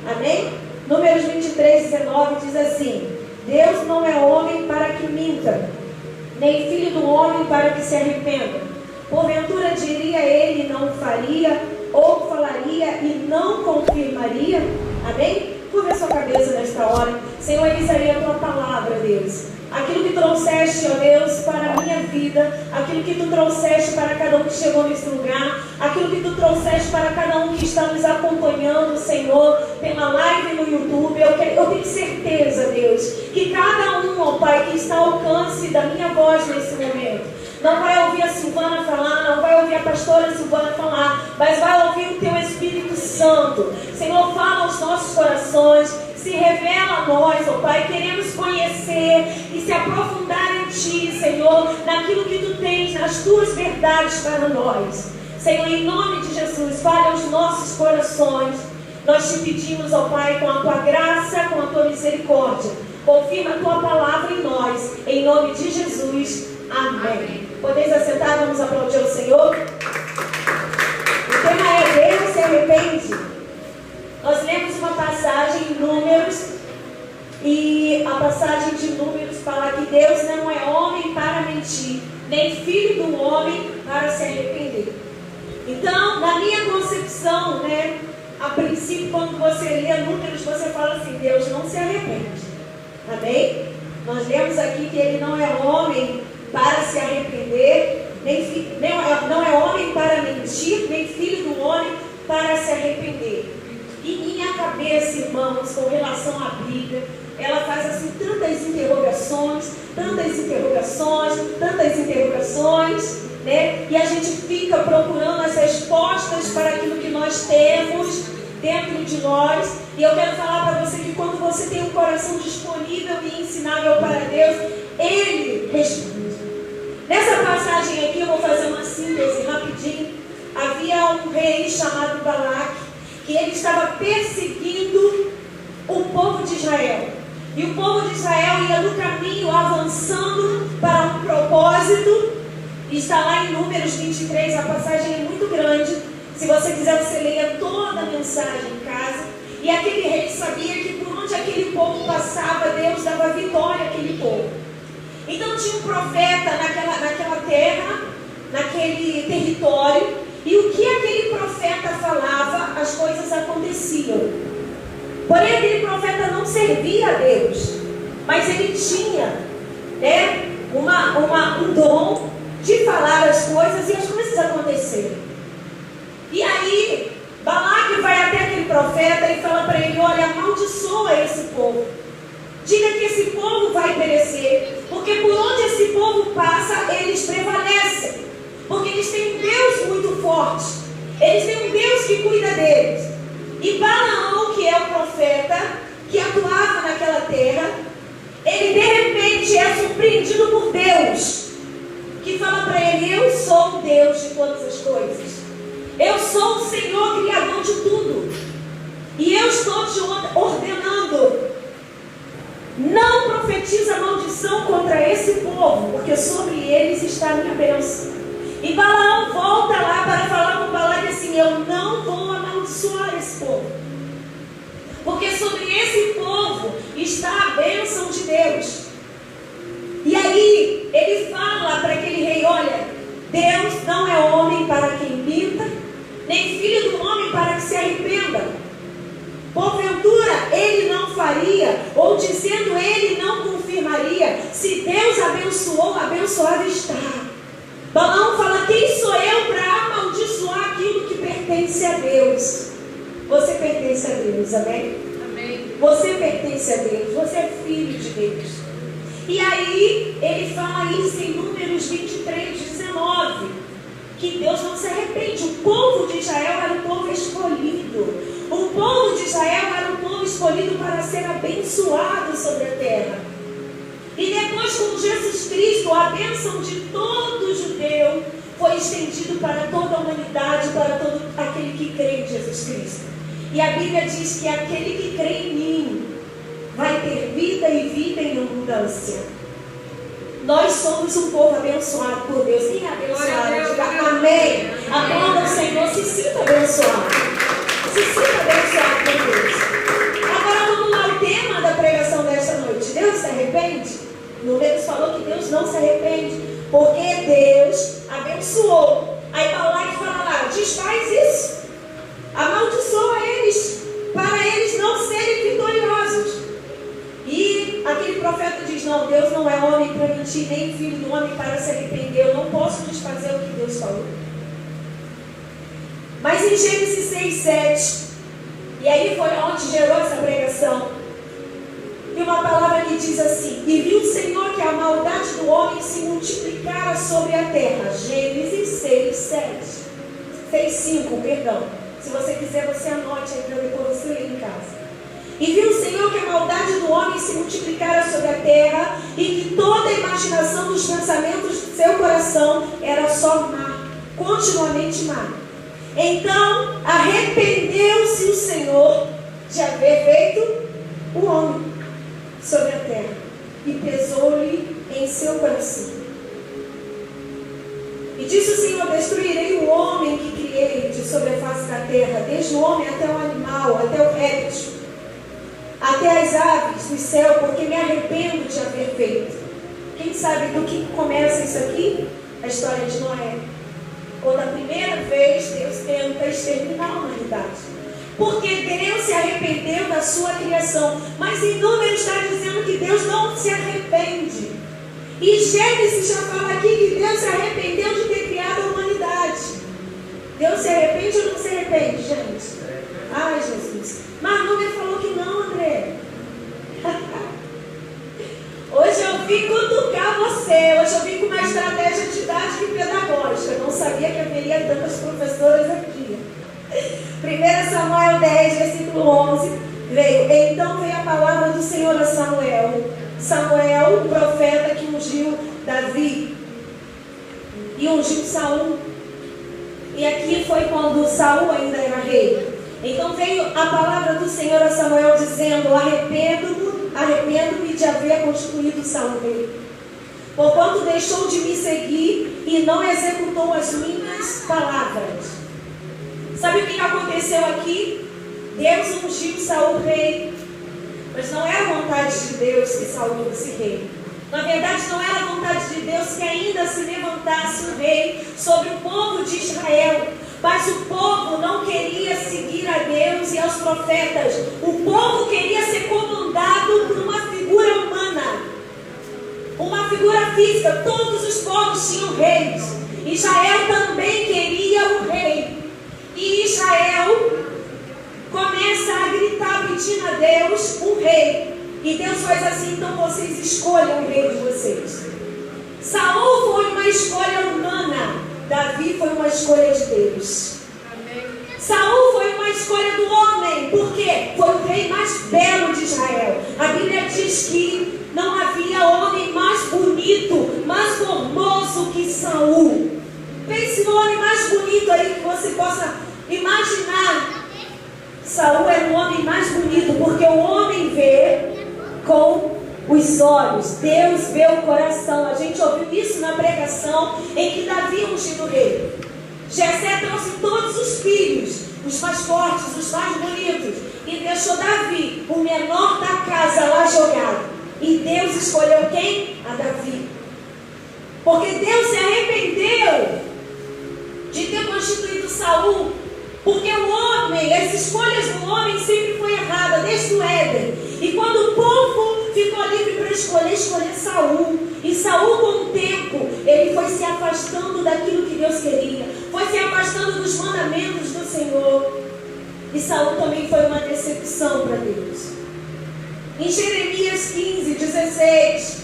Amém? Números 23, 19 diz assim: Deus não é homem para que minta, nem filho do homem para que se arrependa. Porventura diria ele, não faria, ou falaria e não confirmaria? Amém? Curva a sua cabeça nesta hora. Senhor, eis aí a tua palavra, Deus. Aquilo que trouxeste, ó Deus, para a minha vida, aquilo que tu trouxeste para cada um que chegou nesse lugar, aquilo que tu trouxeste para cada um que está nos acompanhando, Senhor, pela live no YouTube, eu tenho certeza, Deus, que cada um, ó Pai, que está ao alcance da minha voz nesse momento, não vai ouvir a Silvana falar, não vai ouvir a pastora Silvana falar, mas vai ouvir o teu Espírito Santo. Senhor, fala aos nossos corações, se revela a nós, ó Pai. Queremos conhecer e se aprofundar em Ti, Senhor, naquilo que Tu tens, nas Tuas verdades para nós. Senhor, em nome de Jesus, fale aos nossos corações. Nós te pedimos, ó Pai, com a Tua graça, com a Tua misericórdia. Confirma a Tua palavra em nós, em nome de Jesus. Amém. Podeis assentar, vamos aplaudir o Senhor. O tema é Deus se arrepende. Nós lemos uma passagem em Números, e a passagem de Números fala que Deus não é homem para mentir, nem filho do homem para se arrepender. Então, na minha concepção, a princípio, quando você lê Números, você fala assim: Deus não se arrepende. Amém? Nós lemos aqui que Ele não é homem para se arrepender, não é homem para mentir, nem filho do homem para se arrepender. E minha cabeça, irmãos, com relação à Bíblia, ela faz assim tantas interrogações, e a gente fica procurando as respostas para aquilo que nós temos dentro de nós. E eu quero falar para você que quando você tem um coração disponível e ensinável para Deus, Ele responde. Nessa passagem aqui eu vou fazer uma síntese rapidinho. Havia um rei chamado Balaque, que ele estava perseguindo o povo de Israel. E o povo de Israel ia no caminho avançando para um propósito. Está lá em Números 23, a passagem é muito grande. Se você quiser, você leia toda a mensagem em casa. E aquele rei sabia que por onde aquele povo passava, Deus dava vitória àquele povo. Então tinha um profeta naquela terra, naquele território. E o que aquele profeta falava, as coisas aconteciam. Porém, aquele profeta não servia a Deus, mas ele tinha um dom de falar as coisas e as coisas aconteceram. E aí, Balaque vai até aquele profeta e fala para ele: olha, amaldiçoa esse povo. Diga que esse povo vai perecer, porque por onde esse povo passa, eles prevalecem. Porque eles têm um Deus muito forte. Eles têm um Deus que cuida deles. E Balaão, que é o profeta que atuava naquela terra, ele de repente é surpreendido por Deus, que fala para ele: eu sou o Deus de todas as coisas. Eu sou o Senhor Criador de tudo. E eu estou te ordenando: não profetiza maldição contra esse povo, porque sobre eles está a minha bênção. E Balaão volta lá para falar com Balaque assim: eu não vou amaldiçoar esse povo, porque sobre esse povo está a bênção de Deus. E aí ele fala para aquele rei: olha, Deus não é homem para quem minta, nem filho do homem para que se arrependa. Porventura ele não faria, ou dizendo ele não confirmaria. Se Deus abençoou, abençoado está. Balaão fala: quem sou eu para amaldiçoar aquilo que pertence a Deus? Você pertence a Deus, amém? Amém. Você pertence a Deus, você é filho de Deus. E aí ele fala isso em Números 23, 19, que Deus não se arrepende. O povo de Israel era um povo escolhido. O povo de Israel era um povo escolhido para ser abençoado sobre a terra. E depois, com Jesus Cristo, a bênção de todo judeu foi estendido para toda a humanidade, para todo aquele que crê em Jesus Cristo. E a Bíblia diz que aquele que crê em mim vai ter vida e vida em abundância. Nós somos um povo abençoado por Deus. Quem é abençoado? Diga amém. Aplauda o Senhor, se sinta abençoado. Se sinta abençoado por Deus. ti, nem filho do homem para se arrepender. Eu não posso desfazer o que Deus falou. Mas em Gênesis 6, 7, e aí foi onde gerou essa pregação, e uma palavra que diz assim: e viu o Senhor que a maldade do homem se multiplicara sobre a terra. Gênesis 6, 7. 6, 5, perdão. Se você quiser, você anote aí para depois você ler em casa. E viu o Senhor que a maldade do homem se multiplicara sobre a terra, e que toda a imaginação dos pensamentos do seu coração era só má, continuamente má. Então arrependeu-se o Senhor de haver feito o homem sobre a terra, e pesou-lhe em seu coração. E disse o Senhor: destruirei o homem que criei de sobre a face da terra, desde o homem até o animal, até o réptil, até as aves do céu, porque me arrependo de haver feito. Quem sabe do que começa isso aqui? A história de Noé. Quando a primeira vez Deus tenta exterminar a humanidade. Porque Deus se arrependeu da sua criação. Mas em Números está dizendo que Deus não se arrepende. E Gênesis já fala aqui que Deus se arrependeu de ter criado a humanidade. Deus se arrepende ou não se arrepende, gente? Ai, Jesus. Mas Números falou que não, André. Hoje eu vim cutucar você. Hoje eu vim com uma estratégia didática e pedagógica. Não sabia que haveria tantas professoras aqui. 1 Samuel 10, versículo 11. Então veio a palavra do Senhor a Samuel. Samuel, o profeta que ungiu Davi e ungiu Saul. E aqui foi quando Saul ainda era rei. Então veio a palavra do Senhor a Samuel dizendo: arrependo-me de haver constituído Saul rei, porquanto deixou de me seguir e não executou as minhas palavras. Sabe o que aconteceu aqui? Deus ungiu Saul rei, mas não era vontade de Deus que Saul fosse rei. Na verdade, não era vontade de Deus que ainda se levantasse um rei sobre o povo de Israel. Mas o povo não queria seguir a Deus e aos profetas. O povo queria ser comandado por uma figura humana, uma figura física. Todos os povos tinham reis. Israel também queria o rei. E Israel começa a gritar pedindo a Deus um rei. E Deus faz assim: então vocês escolham o rei de vocês. Saul foi uma escolha humana. Davi foi uma escolha de Deus. Amém. Saul foi uma escolha do homem. Por quê? Foi o rei mais belo de Israel. A Bíblia diz que não havia homem mais bonito, mais formoso que Saul. Pense no homem mais bonito aí que você possa imaginar. Saul era o homem mais bonito, porque o homem vê com os olhos, Deus vê o coração. A gente ouviu isso na pregação em que Davi ungiu o rei. Jessé trouxe todos os filhos, os mais fortes, os mais bonitos, e deixou Davi, o menor da casa, lá jogado. E Deus escolheu quem? A Davi. Porque Deus se arrependeu de ter constituído Saul. Porque o homem, as escolhas do homem sempre foi errada, desde o Éden. E quando o povo ficou livre para escolher Saul, e Saul, com o tempo, ele foi se afastando daquilo que Deus queria, foi se afastando dos mandamentos do Senhor. E Saul também foi uma decepção para Deus. Em Jeremias 15, 16,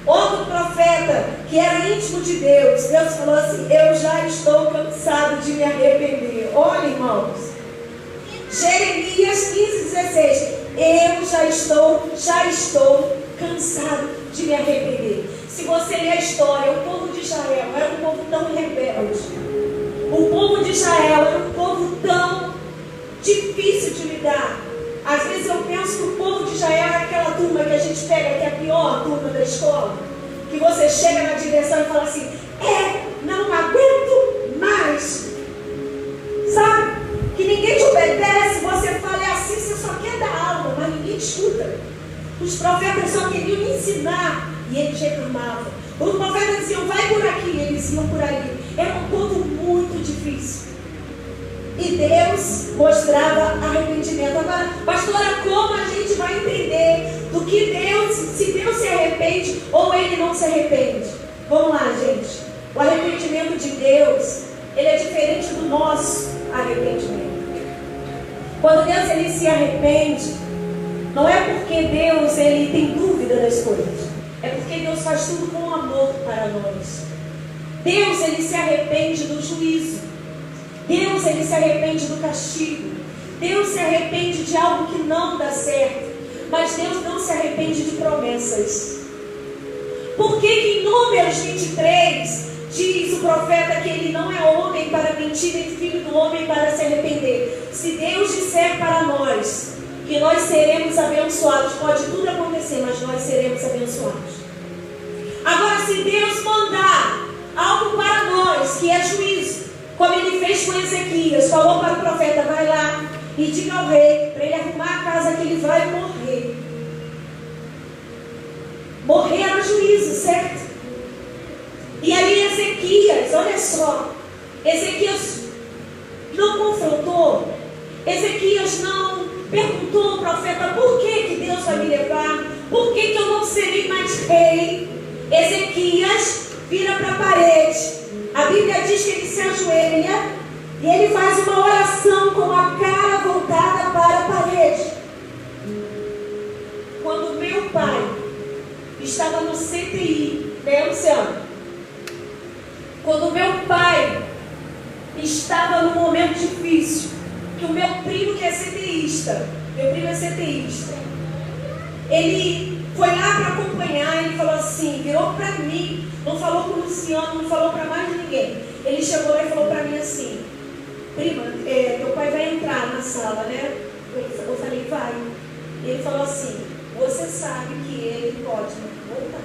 outro profeta que era íntimo de Deus, Deus falou assim: eu já estou cansado de me arrepender. Olha, irmãos, Jeremias 15, 16, eu já estou cansado de me arrepender. Se você ler a história, o povo de Israel era um povo tão rebelde, o povo de Israel era um povo tão difícil de lidar. Às vezes eu penso que o povo de Israel é aquela turma que a gente pega, que é a pior turma da escola, que você chega na direção e fala assim: não aguento mais. Sabe? Que ninguém te obedece, você fala assim, você só quer dar aula, mas ninguém te escuta. Os profetas só queriam ensinar e eles reclamavam. Os profetas diziam: vai por aqui, e eles iam por ali. Era um povo muito difícil. E Deus mostrava arrependimento. Agora, pastora, como a gente vai entender do que Deus se se Deus se arrepende ou Ele não se arrepende. Vamos lá, gente. O arrependimento de Deus, ele é diferente do nosso arrependimento. Quando Deus ele se arrepende, não é porque Deus ele tem dúvida das coisas. É porque Deus faz tudo com amor para nós. Deus ele se arrepende do juízo. Deus ele se arrepende do castigo. Deus se arrepende de algo que não dá certo. Mas Deus não se arrepende de promessas. Por que em Números 23 diz o profeta que ele não é homem para mentir, nem filho do homem para se arrepender? Se Deus disser para nós que nós seremos abençoados, pode tudo acontecer, mas nós seremos abençoados. Agora, se Deus mandar algo para nós, que é juízo, como ele fez com Ezequias, falou para o profeta, vai lá e diga ao rei, para ele arrumar a casa que ele vai morrer. Morrer era juízo, certo? E aí Ezequias, olha só, Ezequias não confrontou, Ezequias não perguntou ao profeta, por que Deus vai me levar? Por que eu não serei mais rei? Ezequias vira para a parede. A Bíblia diz que ele se ajoelha e ele faz uma oração com a cara voltada para a parede. Quando meu pai estava no CTI, né, Luciano? Quando meu pai estava num momento difícil, que o meu primo que é CTIsta, ele foi lá para acompanhar, ele falou assim, virou para mim, não falou para o Luciano, não falou para mais ninguém. Ele chegou lá e falou para mim assim, prima, teu pai vai entrar na sala, né? Eu falei, vai. E ele falou assim, você sabe que ele pode voltar.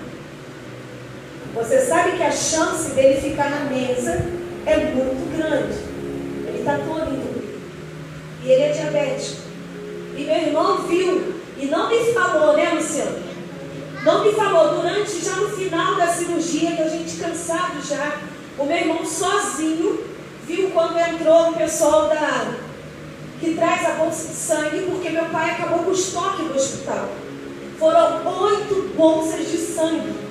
Você sabe que a chance dele ficar na mesa é muito grande. Ele está todo entupido. E ele é diabético. E meu irmão viu, e não me falou, né, Luciano? Não me falou, durante, já no final da cirurgia, que a gente cansado já, o meu irmão sozinho viu quando entrou o pessoal que traz a bolsa de sangue, porque meu pai acabou com o estoque do hospital. Foram 8 bolsas de sangue.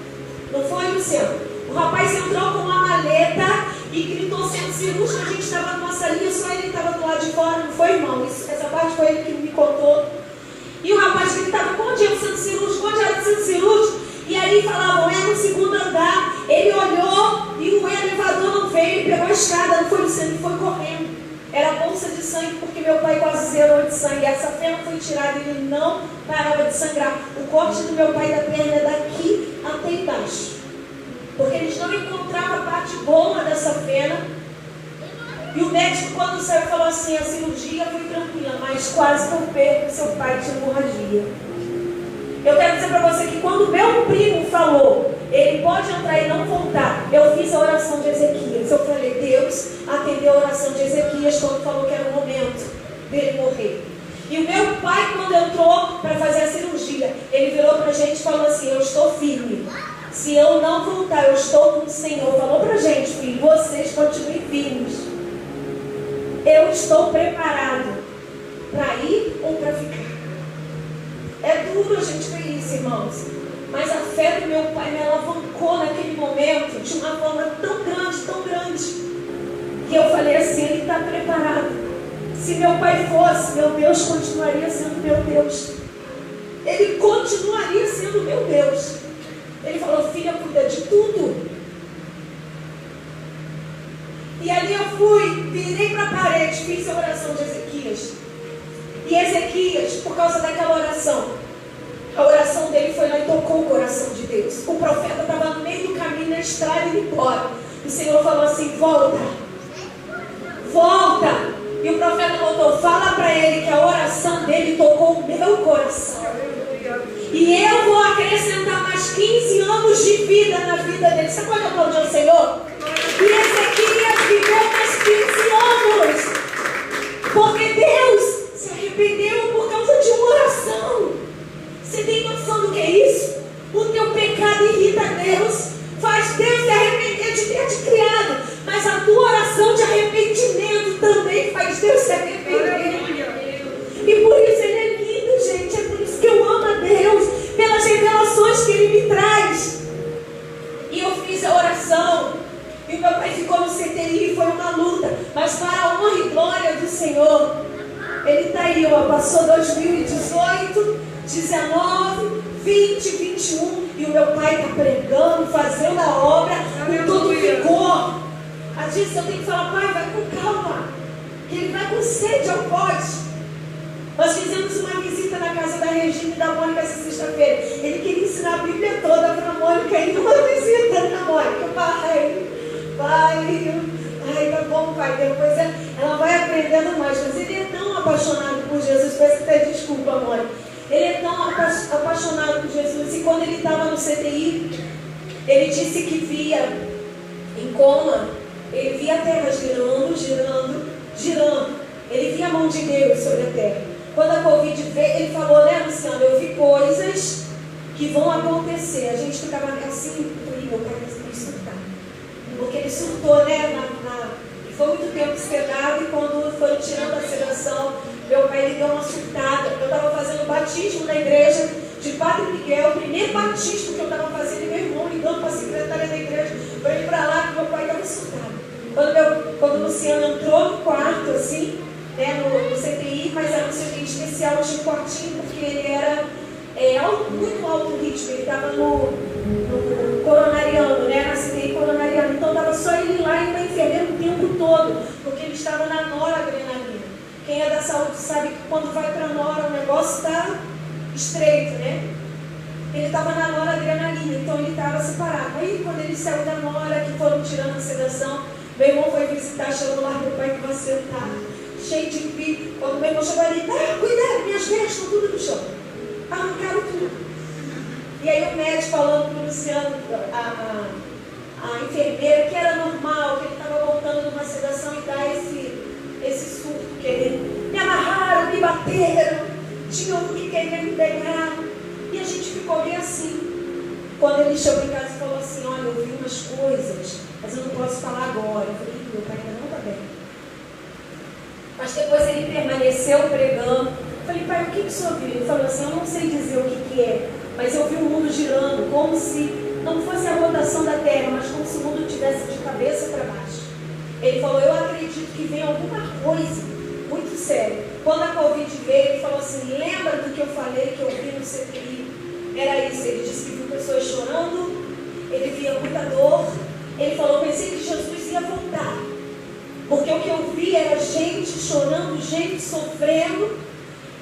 Não foi, Luciano? O rapaz entrou com uma maleta e gritou sendo cirúrgico. A gente estava numa salinha, só ele estava do lado de fora, não foi, irmão? Essa parte foi ele que me contou. E o rapaz gritava, onde é o centro cirúrgico? Onde era o centro cirúrgico? E aí falavam, é no segundo andar. Ele olhou e o elevador não veio, ele pegou a escada, não foi, Luciano? Ele foi correndo. Era bolsa de sangue, porque meu pai quase zerou de sangue. Essa perna foi tirada e ele não parava de sangrar. O corte do meu pai da perna é daqui até embaixo. Porque eles não encontravam a parte boa dessa perna. E o médico, quando saiu, falou assim, a cirurgia foi tranquila, mas quase que eu perco seu pai de hemorragia. Eu quero dizer para você que quando meu primo falou, ele pode entrar e não voltar, eu fiz a oração de Ezequias. Eu falei, Deus atendeu a oração de Ezequias quando falou que era o momento dele morrer. E o meu pai, quando entrou para fazer a cirurgia, ele virou para a gente e falou assim, eu estou firme. Se eu não voltar, eu estou com o Senhor. Falou para a gente, filho, vocês continuem firmes. Eu estou preparado para ir ou para ficar. É duro a gente ver isso, irmãos. Mas a fé do meu pai me alavancou naquele momento de uma forma tão grande, que eu falei assim, ele está preparado. Se meu pai fosse, meu Deus continuaria sendo meu Deus. Ele continuaria sendo meu Deus. Ele falou, filha, cuida de tudo. E ali eu fui, virei para a parede, fiz a oração de Ezequias. E Ezequias, por causa daquela oração, a oração dele foi lá e tocou o coração de Deus. O profeta estava no meio do caminho, na estrada, indo embora. O Senhor falou assim, volta. E o profeta voltou, fala para ele que a oração dele tocou o meu coração. E eu vou acrescentar mais 15 anos de vida na vida dele. Você pode aplaudir o Senhor? E Ezequias viveu mais 15 anos. Porque Deus se arrependeu por causa de uma oração. Você tem noção do que é isso? O teu pecado irrita Deus. Faz Deus se arrepender de ter te criado. Mas a tua oração de arrependimento também faz Deus se arrepender. E por isso ele é lindo, gente. É por isso que eu amo a Deus. Pelas revelações 19, 20, 21, e o meu pai está pregando, fazendo a obra, e tudo ficou. Às vezes eu tenho que falar, pai, vai com calma, que ele vai com sede ao pote. Nós fizemos uma visita na casa da Regina e da Mônica essa sexta-feira. Ele queria ensinar a Bíblia toda para a Mônica em uma visita na Mônica. Pai, tá bom, pai. Depois ela vai aprendendo mais. Mas ele é tão apaixonado por Jesus. Peço até desculpa, Mônica. Ele é tão apaixonado por Jesus. E quando ele estava no CTI, ele disse que via em coma, ele via a terra girando. Ele via a mão de Deus sobre a terra. Quando a Covid veio, ele falou, né, Luciano, eu vi coisas que vão acontecer. A gente ficava assim, meu pai vai surtar. Porque ele surtou, né, e foi muito tempo sedado, e quando foram tirando a sedação, meu pai ele deu uma surtada. Eu estava fazendo batismo na igreja de Padre Miguel, o primeiro batismo que eu estava fazendo, e meu irmão ligando para a secretária da igreja, para ir para lá, que meu pai estava surtado. Quando o Luciano entrou no quarto, assim, né, no CTI, mas era um CTI especial, tinha um quartinho, porque ele era muito alto ritmo, ele estava no coronariano, né, na CTI coronariano, então estava só ele lá e uma enfermeira o tempo todo, porque ele estava na noradrenalina. Quem é da saúde sabe que quando vai para a nora o negócio está estreito, né? Ele estava na noradrenalina, então ele estava separado. Aí quando ele saiu da nora, que foram tirando a sedação, meu irmão foi visitar, chegou lá, meu pai estava sentado, cheio de pico. Quando meu irmão chegou ali, cuidado, minhas veias estão tudo no chão. Arrancaram tudo. E aí o médico falando para o Luciano, a enfermeira, que era normal, que ele estava voltando de uma sedação e dá esse surto, que ele me amarraram, me bateram, tinha um que queria me pegar. E a gente ficou bem assim. Quando ele chegou em casa e falou assim, olha, eu vi umas coisas, mas eu não posso falar agora. Eu falei, meu pai ainda não está bem. Mas depois ele permaneceu pregando. Eu falei, pai, o que o senhor viu? Ele falou assim, eu não sei dizer o que é, mas eu vi o mundo girando, como se não fosse a rotação da terra, mas como se o mundo estivesse de cabeça para baixo. Ele falou, eu acredito que vem alguma coisa muito séria. Quando a Covid veio, ele falou assim, lembra do que eu falei, que eu vi no CTI? Era isso, ele disse que viu pessoas chorando, ele via muita dor. Ele falou, pensei que Jesus ia voltar. Porque o que eu vi era gente chorando, gente sofrendo,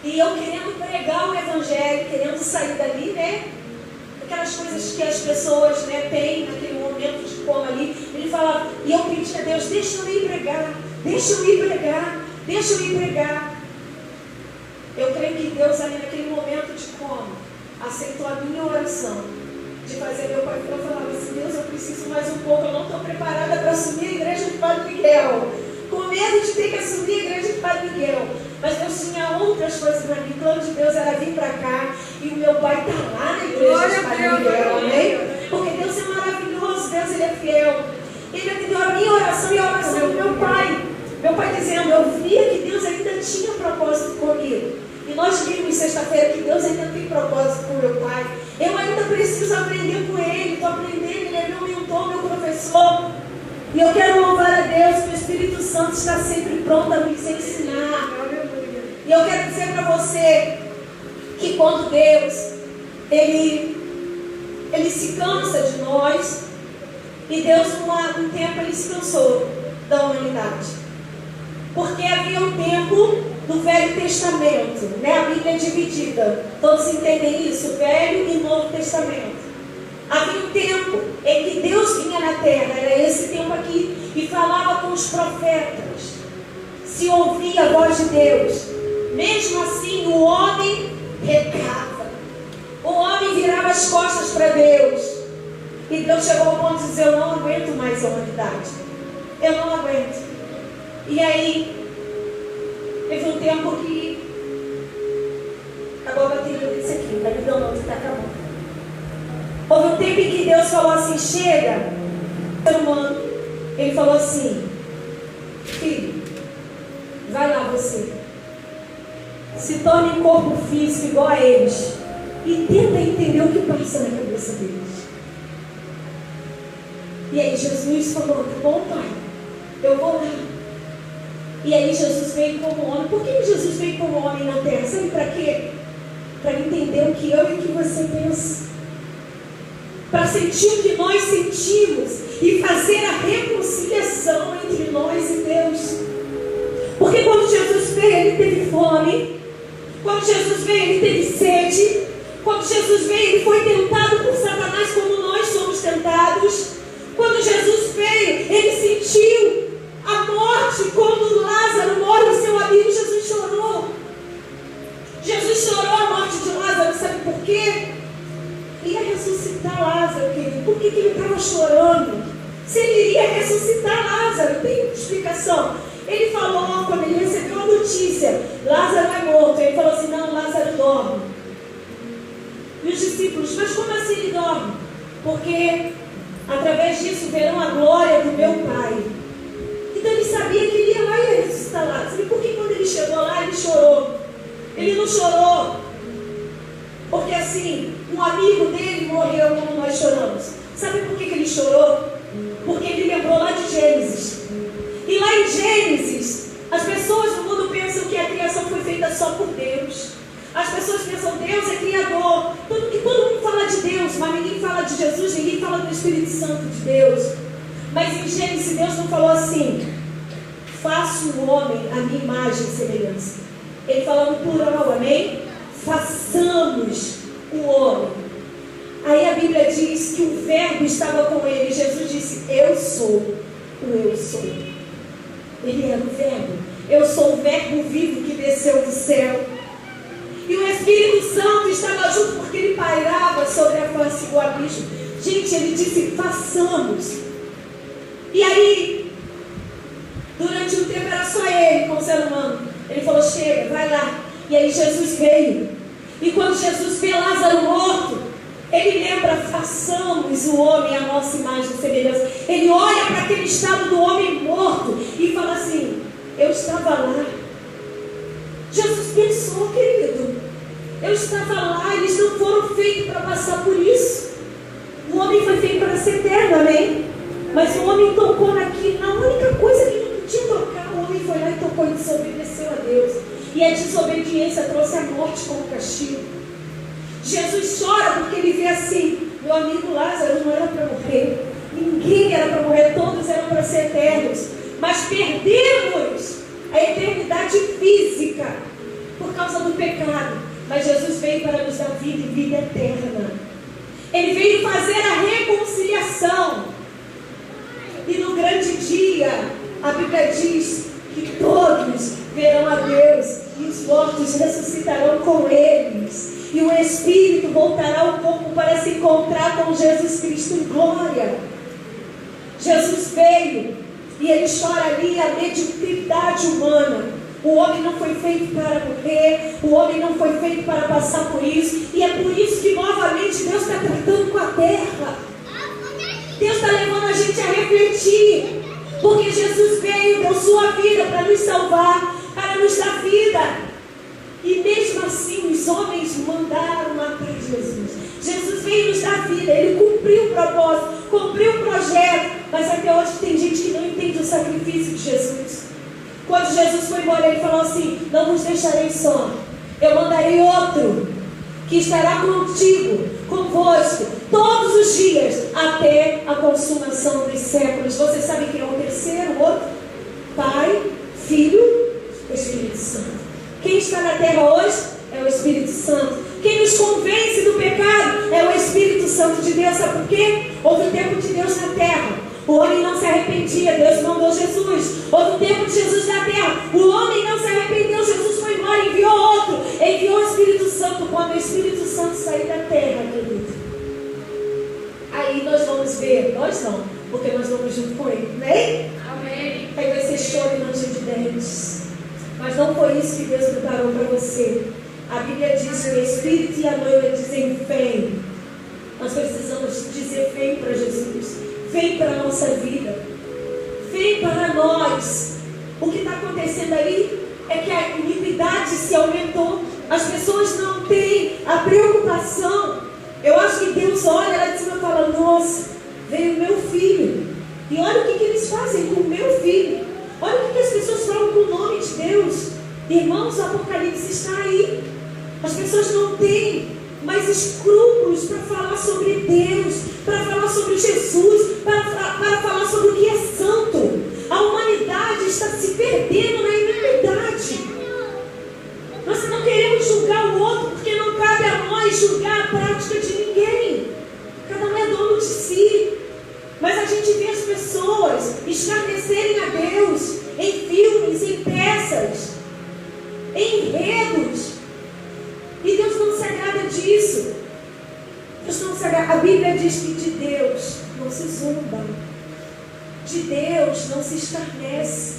e eu querendo pregar o evangelho, querendo sair dali, né? Aquelas coisas que as pessoas, né, têm naquele momento de coma ali. Ele falava, e eu pedi a Deus, deixa eu ir pregar, deixa eu ir pregar, deixa eu ir pregar. Eu creio que Deus ali naquele momento de coma aceitou a minha oração de fazer meu pai. Eu falava assim, Deus, eu preciso mais um pouco, eu não estou preparada para assumir a igreja de Padre Miguel, com medo de ter que assumir a igreja de Padre Miguel. Mas Deus tinha outras coisas para mim. O plano de Deus era vir para cá, e o meu pai está lá na igreja de Padre Miguel, amém? Porque Deus é maravilhoso, Deus ele é fiel. Ele atendeu a minha oração e a oração do meu pai. Meu pai dizendo, eu via que Deus ainda tinha propósito comigo. E nós vimos sexta-feira que Deus ainda tem propósito com meu pai. Eu ainda preciso aprender com ele, estou aprendendo, ele é meu mentor, meu professor. E eu quero louvar a Deus que o Espírito Santo está sempre pronto a nos ensinar. E eu quero dizer para você que quando Deus, Ele se cansa de nós, e Deus, por um tempo, Ele se cansou da humanidade. Porque havia um tempo do Velho Testamento, né? A Bíblia é dividida. Todos entendem isso? Velho e Novo Testamento. Havia um tempo em que Deus vinha na terra, era esse tempo aqui, e falava com os profetas. Se ouvia a voz de Deus. Mesmo assim, o homem pecava. O homem virava as costas para Deus. E Deus chegou ao ponto de dizer, eu não aguento mais a humanidade. Eu não aguento. E aí, teve um tempo que acabou a bateria desse aqui, vai me dar um outro, está acabando. Houve um tempo em que Deus falou assim, chega, ser humano. Ele falou assim, filho, vai lá você, se torne um corpo físico igual a eles, e tenta entender o que passa na cabeça deles. E aí Jesus falou, tá bom, pai, eu vou lá. E aí Jesus veio como homem. Por que Jesus veio como homem na terra? Sabe para quê? Para entender o você pensa. Para sentir o que nós sentimos e fazer a reconciliação entre nós e Deus. Porque quando Jesus veio, ele teve fome. Quando Jesus veio, ele teve sede. Quando Jesus veio, ele foi tentado por Satanás como nós somos tentados. Quando Jesus veio, ele sentiu a morte. Quando Lázaro morre, seu amigo, Jesus chorou. Jesus chorou a morte de Lázaro, sabe por quê? Ele ia ressuscitar Lázaro, querido. Por que ele estava chorando? Se ele iria ressuscitar Lázaro, tem explicação. Ele falou, quando ele recebeu a notícia, Lázaro é morto. Ele falou assim, não, Lázaro dorme. E os discípulos, mas como assim ele dorme? Porque através disso verão a glória do meu Pai. Então ele sabia que ele ia lá e ia ressuscitar Lázaro. E por que quando ele chegou lá, ele chorou? Ele não chorou porque assim, um amigo dele morreu como nós choramos. Sabe por que ele chorou? Porque ele lembrou lá de Gênesis. E lá em Gênesis, as pessoas no mundo pensam que a criação foi feita só por Deus. As pessoas pensam, Deus é criador. Todo mundo fala de Deus, mas ninguém fala de Jesus, ninguém fala do Espírito Santo de Deus. Mas em Gênesis, Deus não falou assim, faça o homem a minha imagem e semelhança. Ele fala no plural, amém? Façamos o homem. Aí a Bíblia diz que o verbo estava com ele. Jesus disse, eu sou o eu sou. Ele era o verbo. Eu sou o verbo vivo que desceu do céu. E o Espírito Santo estava junto porque ele pairava sobre a face do abismo. Gente, ele disse, façamos. E aí, durante um tempo era só ele com o ser humano. Ele falou, chega, vai lá. E aí Jesus veio. E quando Jesus vê Lázaro morto, ele lembra, façamos o homem a nossa imagem e semelhança. Ele olha para aquele estado do homem morto e fala assim, eu estava lá. Jesus pensou, querido, eu estava lá, eles não foram feitos para passar por isso. O homem foi feito para ser eterno, amém? Mas o homem tocou naquilo, na única coisa que não podia tocar, o homem foi lá e tocou e desobedeceu a Deus. E a desobediência trouxe a morte como castigo. Jesus chora porque ele vê assim, meu amigo Lázaro não era para morrer, ninguém era para morrer, todos eram para ser eternos, mas perdemos a eternidade física por causa do pecado. Mas Jesus veio para nos dar vida e vida eterna. Ele veio fazer a reconciliação. E no grande dia, a Bíblia diz que todos verão a Deus e os mortos ressuscitarão com eles. E o Espírito voltará ao corpo para se encontrar com Jesus Cristo em glória. Jesus veio e ele chora ali a mediocridade humana. O homem não foi feito para morrer, o homem não foi feito para passar por isso. E é por isso que novamente Deus está tratando com a terra. Deus está levando a gente a refletir. Porque Jesus veio, deu sua vida para nos salvar, para nos dar vida. E mesmo assim os homens mandaram matar Jesus. Jesus veio nos dar vida, ele cumpriu o propósito, cumpriu o projeto. Mas até hoje tem gente que não entende o sacrifício de Jesus. Quando Jesus foi embora, ele falou assim, não vos deixarei só, eu mandarei outro, que estará contigo, convosco, todos os dias, até a consumação dos séculos. Você sabe quem é o terceiro, outro? Pai, Filho, Espírito Santo. Quem está na terra hoje é o Espírito Santo. Quem nos convence do pecado é o Espírito Santo de Deus. Sabe por quê? Houve o tempo de Deus na terra, o homem não se arrependia, Deus mandou Jesus. Houve o tempo de Jesus na terra, o homem não se arrependeu, Jesus foi embora, enviou outro, enviou o Espírito Santo. Quando o Espírito Santo sair da terra, querido, aí nós vamos ver, nós não, porque nós vamos junto com ele, amém? Amém. Aí vai ser choro e ranger de dentes. Mas não foi isso que Deus preparou para você. A Bíblia diz que o Espírito e a noiva dizem vem. Nós precisamos dizer vem para Jesus, vem para a nossa vida, vem para nós. O que está acontecendo aí é que a iniquidade se aumentou. As pessoas não têm a preocupação. Eu acho que Deus olha lá de cima e fala, nossa, veio meu filho. E olha o que eles fazem com o meu filho. Olha o que as pessoas falam com o nome de Deus. Irmãos, o Apocalipse está aí. As pessoas não têm mais escrúpulos para falar sobre Deus, para falar sobre Jesus, para falar sobre o que é santo. A humanidade está se perdendo na iniquidade. Nós não queremos julgar o outro, porque não cabe a nós julgar a prática de ninguém. Cada um é dono de si. Mas a gente vê as pessoas escarnecerem a Deus em filmes, em peças, em enredos. E Deus não se agrada disso. Deus não se agrada. A Bíblia diz que de Deus não se zomba. De Deus não se escarnece.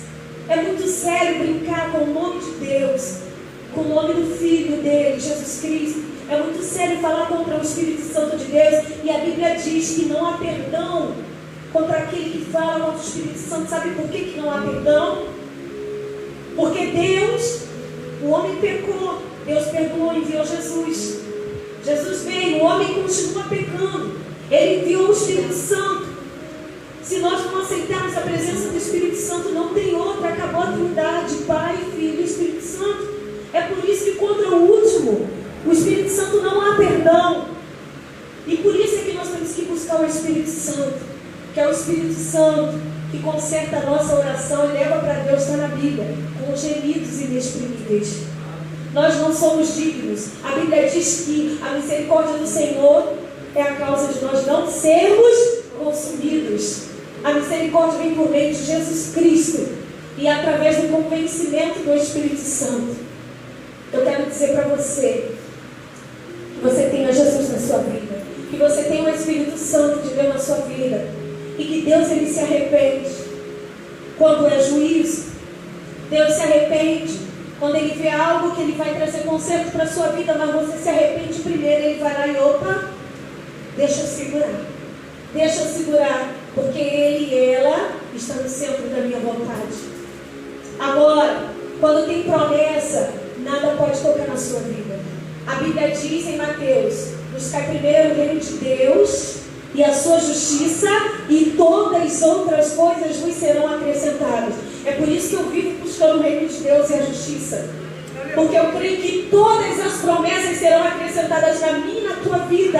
É muito sério brincar com o nome de Deus, com o nome do Filho dele, Jesus Cristo. É muito sério falar contra o Espírito Santo de Deus. E a Bíblia diz que não há perdão contra aquele que fala contra o Espírito Santo. Sabe por que não há perdão? Porque Deus, o homem pecou, Deus perdoou e enviou Jesus. Jesus veio, o homem continua pecando. Ele enviou o Espírito Santo. Se nós não aceitarmos a presença do Espírito Santo, não tem outra. Acabou a Trindade, Pai, Filho e Espírito Santo. É por isso que contra o último, o Espírito Santo, não há perdão. E por isso é que nós temos que buscar o Espírito Santo, que é o Espírito Santo que conserta a nossa oração e leva para Deus, está na Bíblia, com gemidos inexprimíveis. Nós não somos dignos. A Bíblia diz que a misericórdia do Senhor é a causa de nós não sermos consumidos. A misericórdia vem por meio de Jesus Cristo e através do convencimento do Espírito Santo. Eu quero dizer para você que você tenha Jesus na sua vida, que você tenha o Espírito Santo de Deus na sua vida, e que Deus, ele se arrepende quando é juízo. Deus se arrepende quando ele vê algo que ele vai trazer conserto para a sua vida, mas você se arrepende primeiro. Ele vai lá e opa, deixa eu segurar, porque ele e ela estão no centro da minha vontade. Agora, quando tem promessa, nada pode tocar na sua vida. A Bíblia diz em Mateus: buscar primeiro o reino de Deus e a sua justiça, e todas as outras coisas vos serão acrescentadas. É por isso que eu vivo buscando o reino de Deus e a justiça, porque eu creio que todas as promessas serão acrescentadas na minha e na tua vida.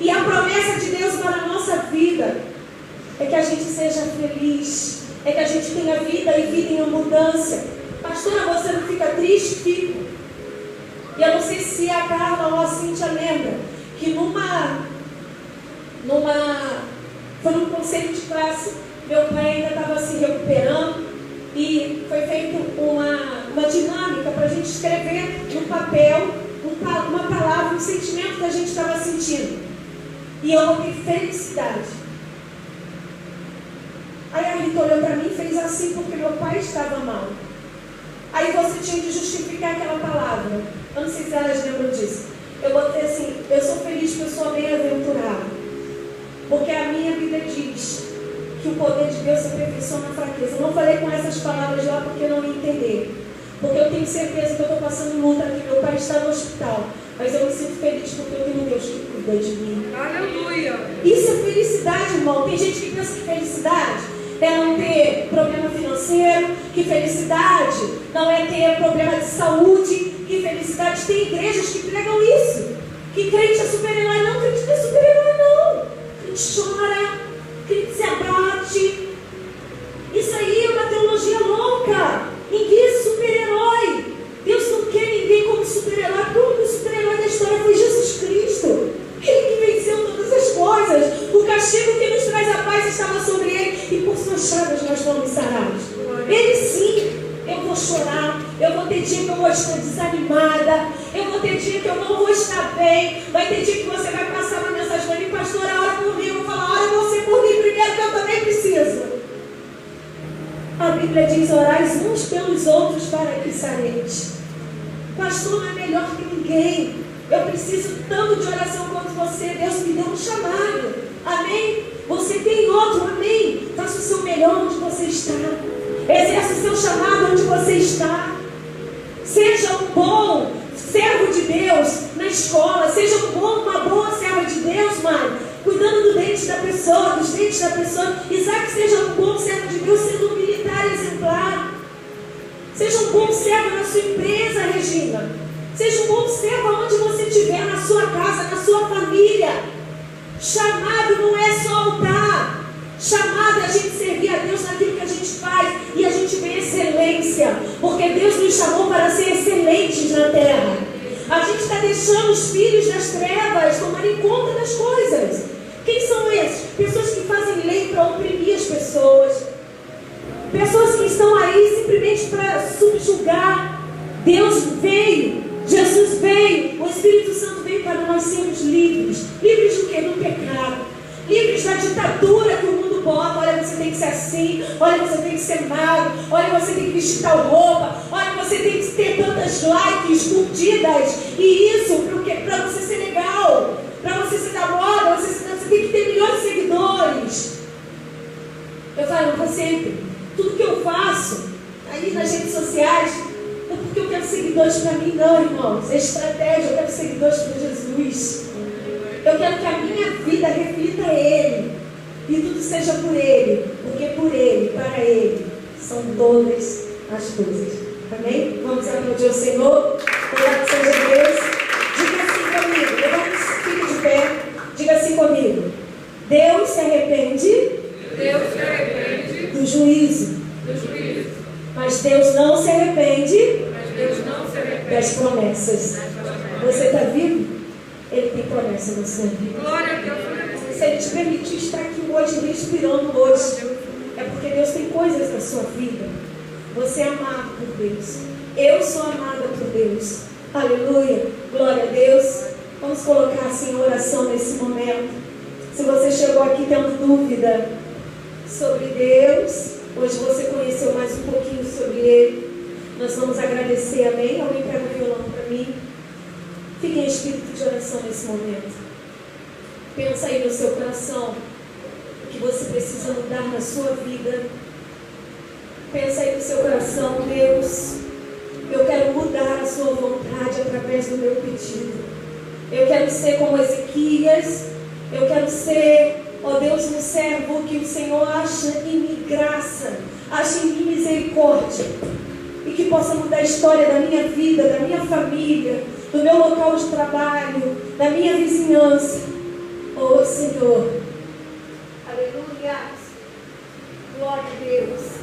E a promessa de Deus para a nossa vida é que a gente seja feliz, é que a gente tenha vida e vida em abundância. Pastora, você não fica triste? Fico. E eu não sei se a Carla ou a Cíntia lembra que foi num conselho de classe, meu pai ainda estava se recuperando e foi feita uma dinâmica para a gente escrever no papel uma palavra, um sentimento que a gente estava sentindo. E eu botei felicidade. Aí a Rita olhou para mim e fez assim, porque meu pai estava mal. Aí você tinha que justificar aquela palavra. Eu não sei se elas lembram disso. Eu botei assim: eu sou feliz porque eu sou bem-aventurado, porque a minha Bíblia diz que o poder de Deus se aperfeiçoa na fraqueza. Eu não falei com essas palavras lá porque eu não ia entender, porque eu tenho certeza que eu estou passando luta aqui. Meu pai está no hospital, mas eu me sinto feliz porque eu tenho um Deus que cuida de mim. Aleluia! Isso é felicidade, irmão. Tem gente que pensa que felicidade é não ter problema financeiro, que felicidade não é ter problema de saúde, que felicidade, tem igrejas que pregam isso, que crente é super-herói. Não, crente não é super-herói não. Crente chora, crente se abate. Isso aí é uma teologia louca. Ninguém é super-herói. Deus não quer ninguém como super-herói, porque o único super-herói da história foi Jesus Cristo. Ele que venceu todas as coisas. O castigo que nos traz a paz estava sobre ele, e por suas chagas nós fomos sarados. Ele sim. Eu vou chorar, eu vou ter dia que eu vou estar desanimada, eu vou ter dia que eu não vou estar bem, vai ter dia que você vai passar uma mensagem para mim: pastora, ora por mim. Eu vou falar: ora você por mim primeiro, que eu também preciso. A Bíblia diz: orais uns pelos outros para que sareis. Pastor, não é melhor que ninguém. Eu preciso tanto de oração quanto você. Deus me deu um chamado, amém? Você tem outro, amém? Faça o seu melhor onde você está. Exerça o seu chamado onde você está. Seja um bom servo de Deus na escola. Seja uma boa serva de Deus, mãe, cuidando do dente da pessoa, dos dentes da pessoa. Isaac, seja um bom servo de Deus, sendo um militar exemplar. Seja um bom servo na sua empresa, Regina. Seja um bom servo onde você estiver, na sua nos chamou para ser excelentes na terra. A gente está deixando os filhos das trevas tomarem conta das coisas. Quem são esses? Pessoas que fazem lei para oprimir as pessoas. Pessoas que estão aí simplesmente para subjugar. Deus veio, Jesus veio, o Espírito Santo veio para nós sermos livres. Livres do quê? Do pecado. Livres da ditadura que o mundo bota. Olha, você tem que ser assim. Olha, você tem que ser magro. Olha, você tem que vestir tal roupa. Olha, você tem que ter tantas likes escondidas. E isso para você ser legal, para você ser da moda, você tem que ter milhões de seguidores. Eu falo para sempre, tudo que eu faço aí nas redes sociais não é porque eu quero seguidores para mim, não, irmãos. É estratégia, eu quero seguidores para Jesus. Eu quero que a minha vida reflita Ele. E tudo seja por Ele. Porque por Ele, para Ele, são todas as coisas. Amém? Vamos aplaudir o Senhor. Louvado seja Deus. Diga assim comigo. Levante, fique de pé. Diga assim comigo. Deus se arrepende. Deus se arrepende do juízo. Mas Deus não se arrepende das promessas. Você está vivo? Ele tem promessa na sua vida. Glória a Deus. Se Ele te permitir estar aqui hoje, respirando hoje, é porque Deus tem coisas na sua vida. Você é amado por Deus. Eu sou amada por Deus. Aleluia. Glória a Deus. Vamos colocar assim em oração nesse momento. Se você chegou aqui tendo dúvida sobre Deus, hoje você conheceu mais um pouquinho sobre Ele. Nós vamos agradecer, amém? Alguém pega o violão para mim. Fique em espírito de oração nesse momento. Pensa aí no seu coração o que você precisa mudar na sua vida. Pensa aí no seu coração, Deus, eu quero mudar a sua vontade através do meu pedido. Eu quero ser como Ezequias. Eu quero ser, ó Deus, um servo que o Senhor acha em mim graça, acha em mim misericórdia, e que possa mudar a história da minha vida, da minha família, do meu local de trabalho, da minha vizinhança. Oh Senhor, aleluia, glória a Deus.